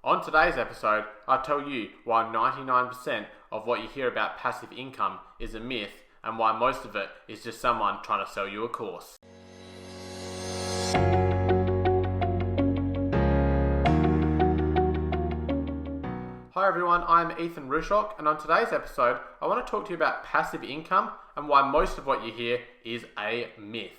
On today's episode, I'll tell you why 99% of what you hear about passive income is a myth and why most of it is just someone trying to sell you a course. Hi everyone, I'm Ethan Rooshock, and on today's episode, I want to talk to you about passive income and why most of what you hear is a myth.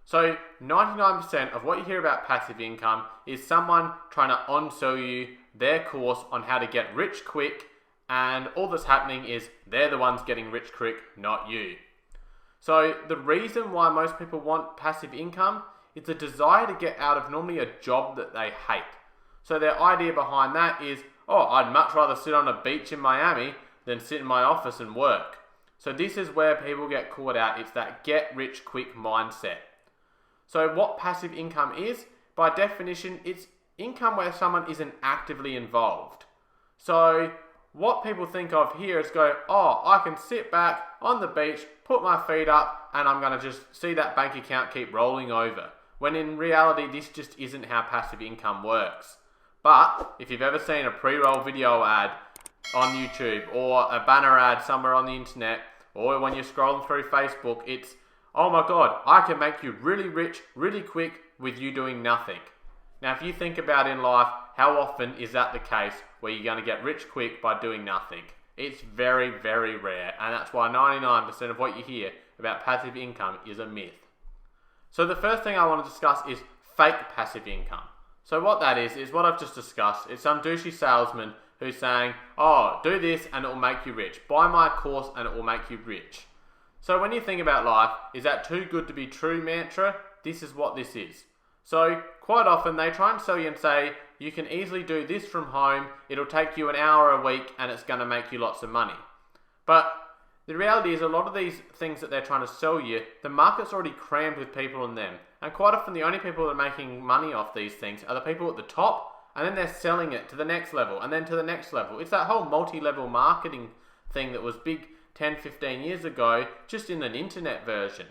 So 99% of what you hear about passive income is someone trying to on-sell you their course on how to get rich quick, and all that's happening is they're the ones getting rich quick, not you. So the reason why most people want passive income is a desire to get out of normally a job that they hate. So their idea behind that is, I'd much rather sit on a beach in Miami than sit in my office and work. So this is where people get caught out. It's that get rich quick mindset. So what passive income is, by definition, it's income where someone isn't actively involved. So what people think of here is I can sit back on the beach, put my feet up, and I'm going to just see that bank account keep rolling over. When in reality, this just isn't how passive income works. But if you've ever seen a pre-roll video ad on YouTube or a banner ad somewhere on the internet, or when you're scrolling through Facebook, it's, oh my God, I can make you really rich, really quick with you doing nothing. Now, if you think about in life, how often is that the case where you're going to get rich quick by doing nothing? It's very, very rare, and that's why 99% of what you hear about passive income is a myth. So the first thing I want to discuss is fake passive income. So what that is what I've just discussed. It's some douchey salesman who's saying, do this and it will make you rich. Buy my course and it will make you rich. So when you think about life, is that too good to be true mantra? This is what this is. So quite often they try and sell you and say, you can easily do this from home, it'll take you an hour a week and it's going to make you lots of money. But the reality is a lot of these things that they're trying to sell you, the market's already crammed with people in them. And quite often the only people that are making money off these things are the people at the top, and then they're selling it to the next level and then to the next level. It's that whole multi-level marketing thing that was big 10, 15 years ago, just in an internet version.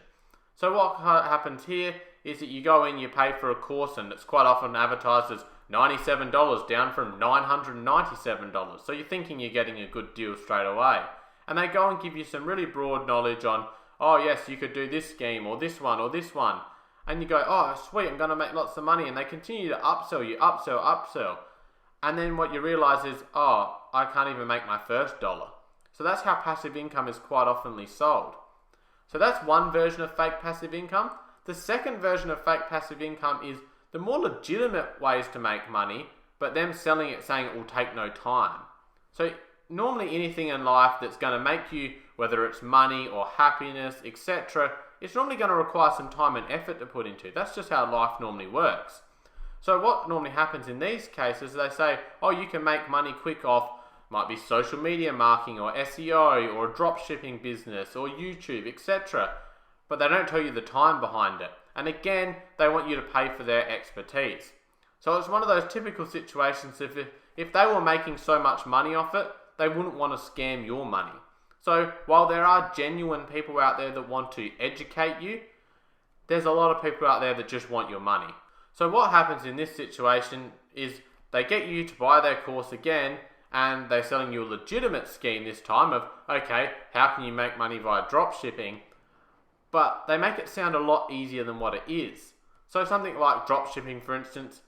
So what happens here is that you go in, you pay for a course, and it's quite often advertised as $97 down from $997. So you're thinking you're getting a good deal straight away. And they go and give you some really broad knowledge on, yes, you could do this scheme or this one or this one. And you go, sweet, I'm going to make lots of money. And they continue to upsell you, upsell. And then what you realize is, I can't even make my first dollar. So that's how passive income is quite oftenly sold. So that's one version of fake passive income. The second version of fake passive income is the more legitimate ways to make money, but them selling it saying it will take no time. So normally anything in life that's going to make you, whether it's money or happiness, etc., it's normally going to require some time and effort to put into. That's just how life normally works. So what normally happens in these cases, they say, you can make money quick off, might be social media marketing or SEO or a drop shipping business or YouTube, etc. But they don't tell you the time behind it. And again, they want you to pay for their expertise. So it's one of those typical situations if they were making so much money off it, they wouldn't want to scam your money. So while there are genuine people out there that want to educate you, there's a lot of people out there that just want your money. So what happens in this situation is they get you to buy their course again, and they're selling you a legitimate scheme this time of, how can you make money via drop shipping? But they make it sound a lot easier than what it is. So something like drop shipping, for instance,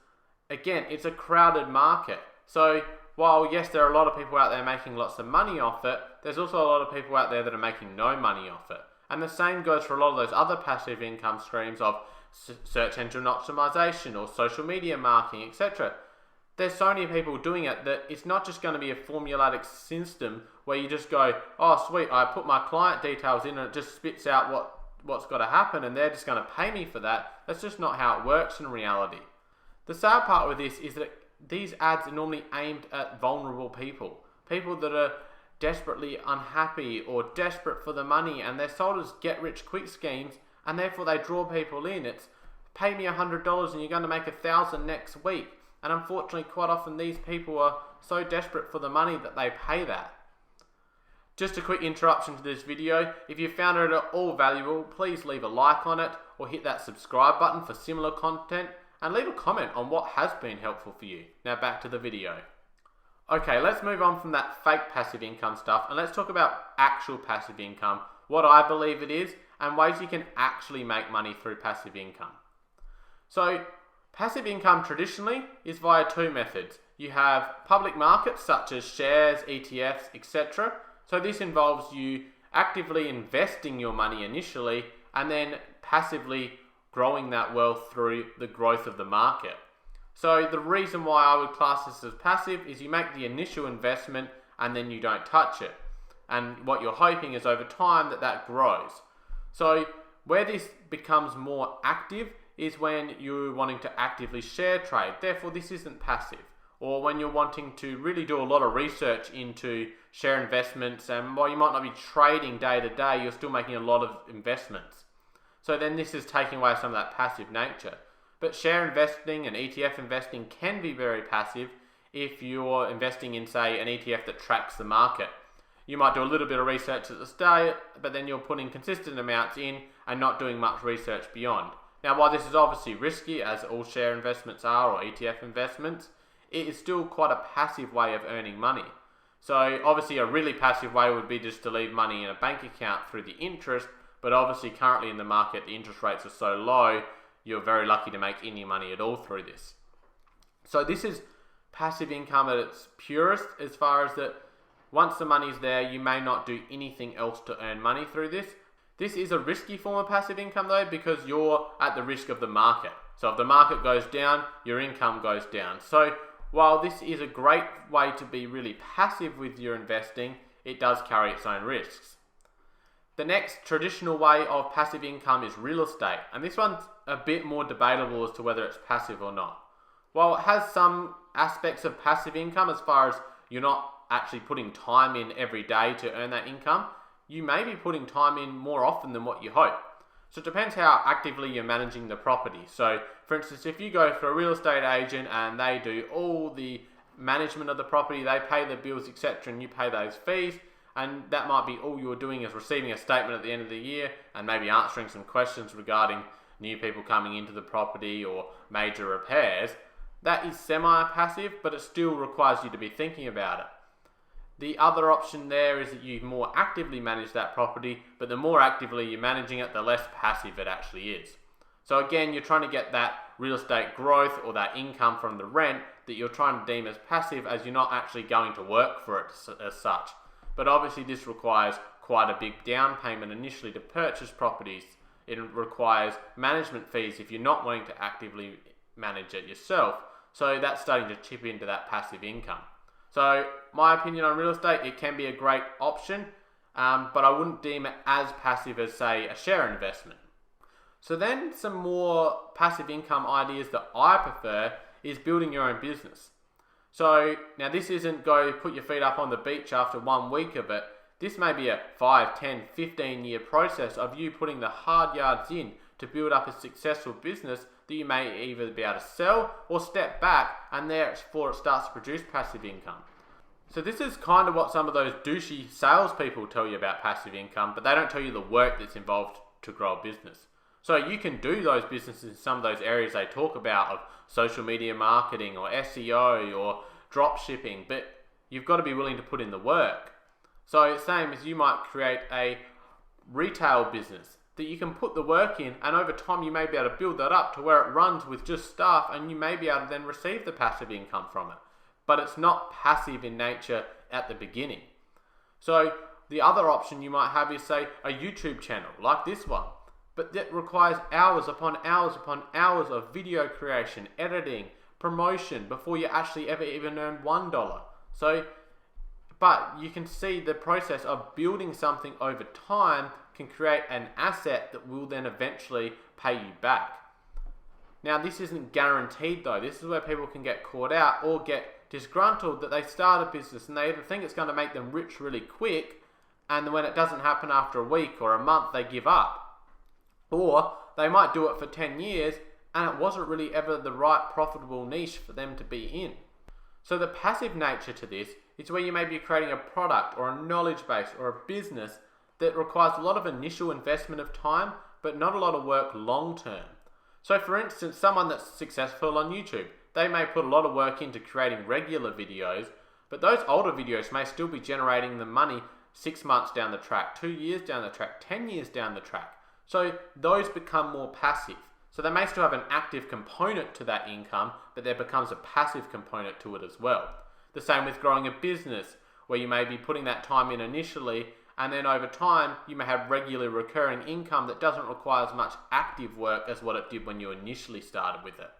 again, it's a crowded market. So while yes, there are a lot of people out there making lots of money off it, there's also a lot of people out there that are making no money off it. And the same goes for a lot of those other passive income streams of search engine optimization or social media marketing, etc. There's so many people doing it that it's not just going to be a formulaic system where you just go, sweet, I put my client details in and it just spits out what's got to happen and they're just going to pay me for that. That's just not how it works in reality. The sad part with this is that these ads are normally aimed at vulnerable people that are desperately unhappy or desperate for the money, and they're sold as get-rich-quick schemes, and therefore they draw people in. It's pay me $100 and you're going to make $1,000 next week. And unfortunately, quite often these people are so desperate for the money that they pay that. Just a quick interruption to this video. If you found it at all valuable, please leave a like on it or hit that subscribe button for similar content. And leave a comment on what has been helpful for you. Now back to the video. Okay, let's move on from that fake passive income stuff and let's talk about actual passive income, what I believe it is, and ways you can actually make money through passive income. So, passive income traditionally is via two methods. You have public markets such as shares, ETFs, etc. So this involves you actively investing your money initially and then passively growing that wealth through the growth of the market. So the reason why I would class this as passive is you make the initial investment and then you don't touch it. And what you're hoping is over time that grows. So where this becomes more active is when you're wanting to actively share trade. Therefore, this isn't passive. Or when you're wanting to really do a lot of research into share investments, and while you might not be trading day to day, you're still making a lot of investments. So then this is taking away some of that passive nature. But share investing and ETF investing can be very passive if you're investing in, say, an ETF that tracks the market. You might do a little bit of research at the start, but then you're putting consistent amounts in and not doing much research beyond. Now, while this is obviously risky, as all share investments are, or ETF investments, it is still quite a passive way of earning money. So obviously a really passive way would be just to leave money in a bank account through the interest, but obviously currently in the market the interest rates are so low, you're very lucky to make any money at all through this. So this is passive income at its purest, as far as that once the money's there, you may not do anything else to earn money through this. This is a risky form of passive income though, because you're at the risk of the market. So if the market goes down, your income goes down. So while this is a great way to be really passive with your investing, it does carry its own risks. The next traditional way of passive income is real estate, and this one's a bit more debatable as to whether it's passive or not. While it has some aspects of passive income as far as you're not actually putting time in every day to earn that income, you may be putting time in more often than what you hope. So it depends how actively you're managing the property. So for instance, if you go for a real estate agent and they do all the management of the property, they pay the bills, etc., and you pay those fees, and that might be all you're doing is receiving a statement at the end of the year and maybe answering some questions regarding new people coming into the property or major repairs, that is semi-passive, but it still requires you to be thinking about it. The other option there is that you more actively manage that property, but the more actively you're managing it, the less passive it actually is. So again, you're trying to get that real estate growth or that income from the rent that you're trying to deem as passive, as you're not actually going to work for it as such. But obviously this requires quite a big down payment initially to purchase properties. It requires management fees if you're not wanting to actively manage it yourself. So that's starting to chip into that passive income. So my opinion on real estate, it can be a great option, but I wouldn't deem it as passive as, say, a share investment. So then some more passive income ideas that I prefer is building your own business. So now this isn't go put your feet up on the beach after 1 week of it. This may be a 5, 10, 15 year process of you putting the hard yards in to build up a successful business that you may either be able to sell or step back, and therefore it starts to produce passive income. So this is kind of what some of those douchey salespeople tell you about passive income, but they don't tell you the work that's involved to grow a business. So you can do those businesses in some of those areas they talk about of social media marketing or SEO or drop shipping, but you've got to be willing to put in the work. So same as you might create a retail business that you can put the work in, and over time you may be able to build that up to where it runs with just staff, and you may be able to then receive the passive income from it. But it's not passive in nature at the beginning. So the other option you might have is, say, a YouTube channel like this one, but that requires hours upon hours upon hours of video creation, editing, promotion before you actually ever even earn $1. So, but you can see the process of building something over time can create an asset that will then eventually pay you back. Now this isn't guaranteed though. This is where people can get caught out or get disgruntled that they start a business and they either think it's going to make them rich really quick, and when it doesn't happen after a week or a month they give up. Or they might do it for 10 years and it wasn't really ever the right profitable niche for them to be in. So the passive nature to this is where you may be creating a product or a knowledge base or a business that requires a lot of initial investment of time, but not a lot of work long term. So for instance, someone that's successful on YouTube, they may put a lot of work into creating regular videos, But those older videos may still be generating the money 6 months down the track, 2 years down the track, 10 years down the track. So those become more passive. So they may still have an active component to that income, but there becomes a passive component to it as well. The same with growing a business, where you may be putting that time in initially, and then over time you may have regular recurring income that doesn't require as much active work as what it did when you initially started with it.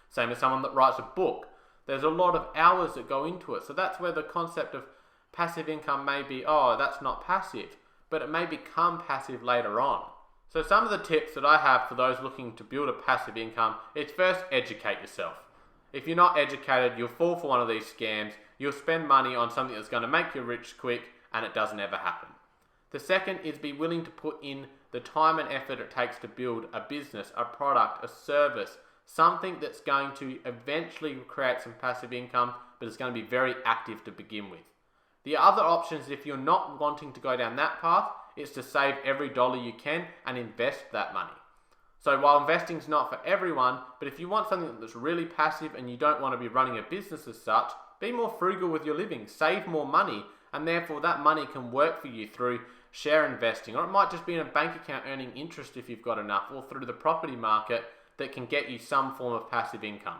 Same as someone that writes a book. There's a lot of hours that go into it. So that's where the concept of passive income may be, oh, that's not passive, but it may become passive later on. So some of the tips that I have for those looking to build a passive income is first, educate yourself. If you're not educated, you'll fall for one of these scams. You'll spend money on something that's going to make you rich quick, and it doesn't ever happen. The second is be willing to put in the time and effort it takes to build a business, a product, a service, something that's going to eventually create some passive income, but it's going to be very active to begin with. The other options, if you're not wanting to go down that path, is to save every dollar you can and invest that money. So while investing is not for everyone, but if you want something that's really passive and you don't want to be running a business as such, be more frugal with your living, save more money, and therefore that money can work for you through share investing, or it might just be in a bank account earning interest if you've got enough, or through the property market that can get you some form of passive income.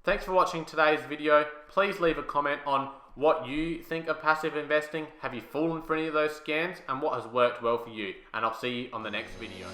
Thanks for watching today's video. Please leave a comment on what you think of passive investing. Have you fallen for any of those scams, and what has worked well for you? And I'll see you on the next video.